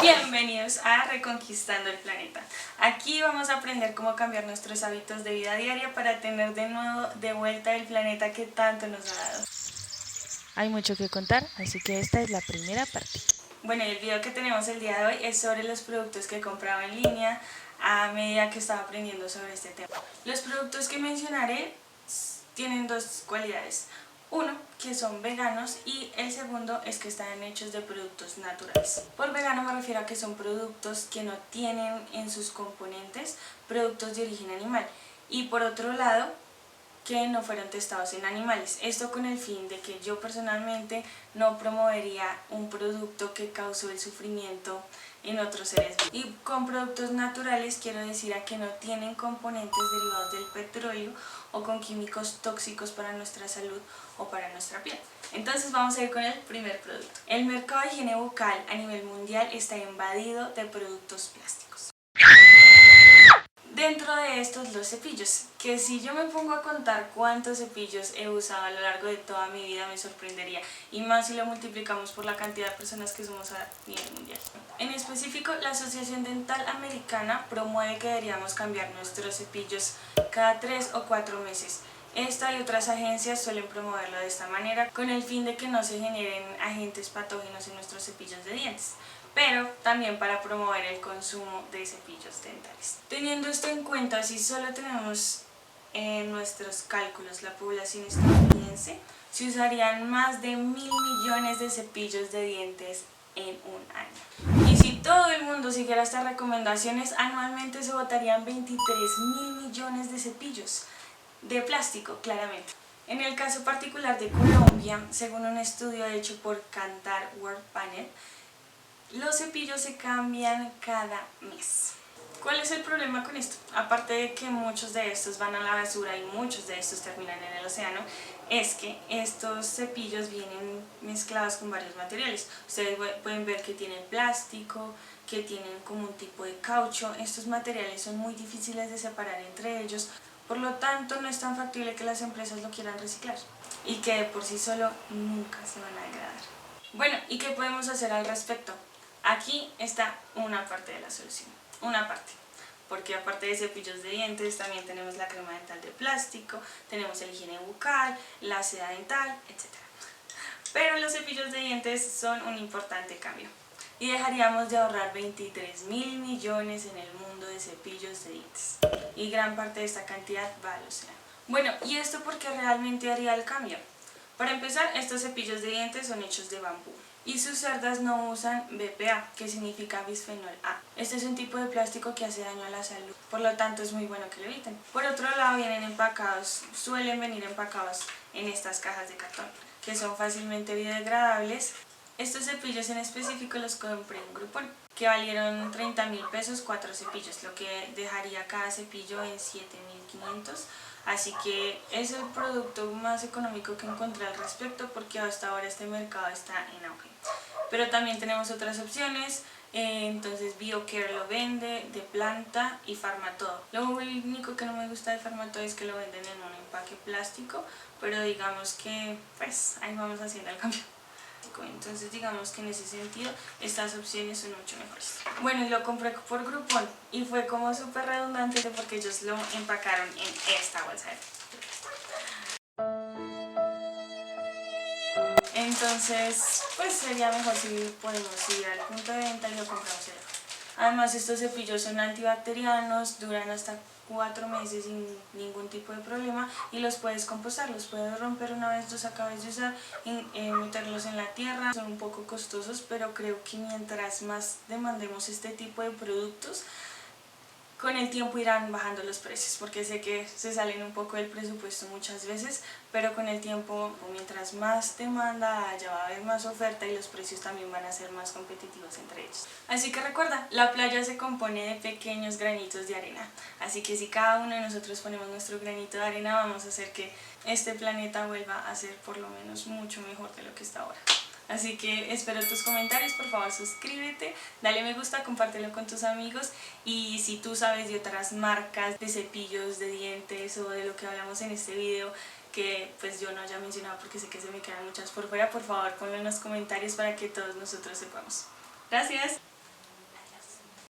Bienvenidos a Reconquistando el Planeta. Aquí vamos a aprender cómo cambiar nuestros hábitos de vida diaria para tener de nuevo de vuelta el planeta que tanto nos ha dado. Hay mucho que contar, así que esta es la primera parte. Bueno, y el video que tenemos el día de hoy es sobre los productos que he comprado en línea a medida que estaba aprendiendo sobre este tema. Los productos que mencionaré tienen dos cualidades. Uno, que son veganos, y el segundo es que están hechos de productos naturales. Por vegano me refiero a que son productos que no tienen en sus componentes productos de origen animal. Y por otro lado, que no fueron testados en animales. Esto con el fin de que yo personalmente no promovería un producto que causó el sufrimiento en otros seres vivos. Y con productos naturales quiero decir a que no tienen componentes derivados del petróleo o con químicos tóxicos para nuestra salud o para nuestra piel. Entonces vamos a ir con el primer producto. El mercado de higiene bucal a nivel mundial está invadido de productos plásticos. Dentro de estos, los cepillos, que si yo me pongo a contar cuántos cepillos he usado a lo largo de toda mi vida me sorprendería, y más si lo multiplicamos por la cantidad de personas que somos a nivel mundial. En específico, la Asociación Dental Americana promueve que deberíamos cambiar nuestros cepillos cada 3 o 4 meses. Esta y otras agencias suelen promoverlo de esta manera con el fin de que no se generen agentes patógenos en nuestros cepillos de dientes, pero también para promover el consumo de cepillos dentales. Teniendo esto en cuenta, si solo tenemos en nuestros cálculos la población estadounidense, se usarían más de 1.000 millones de cepillos de dientes en un año. Y si todo el mundo siguiera estas recomendaciones, anualmente se botarían 23.000 millones de cepillos de plástico, claramente. En el caso particular de Colombia, según un estudio hecho por Kantar World Panel, los cepillos se cambian cada mes. ¿Cuál es el problema con esto? Aparte de que muchos de estos van a la basura y muchos de estos terminan en el océano, es que estos cepillos vienen mezclados con varios materiales. Ustedes pueden ver que tienen plástico, que tienen como un tipo de caucho. Estos materiales son muy difíciles de separar entre ellos, por lo tanto no es tan factible que las empresas lo quieran reciclar y que de por sí solo nunca se van a degradar. Bueno, ¿y qué podemos hacer al respecto? Aquí está una parte de la solución, una parte, porque aparte de cepillos de dientes también tenemos la crema dental de plástico, tenemos el higiene bucal, la seda dental, etc. Pero los cepillos de dientes son un importante cambio y dejaríamos de ahorrar 23.000 millones en el mundo de cepillos de dientes, y gran parte de esta cantidad va al océano. Bueno, ¿y esto por qué realmente haría el cambio? Para empezar, estos cepillos de dientes son hechos de bambú y sus cerdas no usan BPA, que significa bisfenol A. Este es un tipo de plástico que hace daño a la salud, por lo tanto es muy bueno que lo eviten. Por otro lado, suelen venir empacados en estas cajas de cartón, que son fácilmente biodegradables. Estos cepillos en específico los compré en Groupon, que valieron 30.000 pesos 4 cepillos, lo que dejaría cada cepillo en 7.500. Así que es el producto más económico que encontré al respecto, porque hasta ahora este mercado está en auge. Pero también tenemos otras opciones, entonces BioCare lo vende, De Planta y Farmatodo. Lo único que no me gusta de Farmatodo es que lo venden en un empaque plástico, pero digamos que pues ahí vamos haciendo el cambio. Entonces digamos que en ese sentido estas opciones son mucho mejores. Bueno, y lo compré por Groupon y fue como súper redundante porque ellos lo empacaron en esta bolsa. Entonces pues sería mejor si podemos ir al punto de venta y lo compramos allá. Además, estos cepillos son antibacterianos, duran hasta 4 meses sin ningún tipo de problema y los puedes compostar, los puedes romper una vez los acabes de usar y meterlos en la tierra. Son un poco costosos, pero creo que mientras más demandemos este tipo de productos, con el tiempo irán bajando los precios, porque sé que se salen un poco del presupuesto muchas veces, pero con el tiempo, mientras más demanda haya, va a haber más oferta y los precios también van a ser más competitivos entre ellos. Así que recuerda, la playa se compone de pequeños granitos de arena, así que si cada uno de nosotros ponemos nuestro granito de arena, vamos a hacer que este planeta vuelva a ser por lo menos mucho mejor de lo que está ahora. Así que espero tus comentarios, por favor suscríbete, dale me gusta, compártelo con tus amigos, y si tú sabes de otras marcas de cepillos de dientes o de lo que hablamos en este video que pues yo no haya mencionado porque sé que se me quedan muchas por fuera, por favor ponlo en los comentarios para que todos nosotros sepamos. Gracias.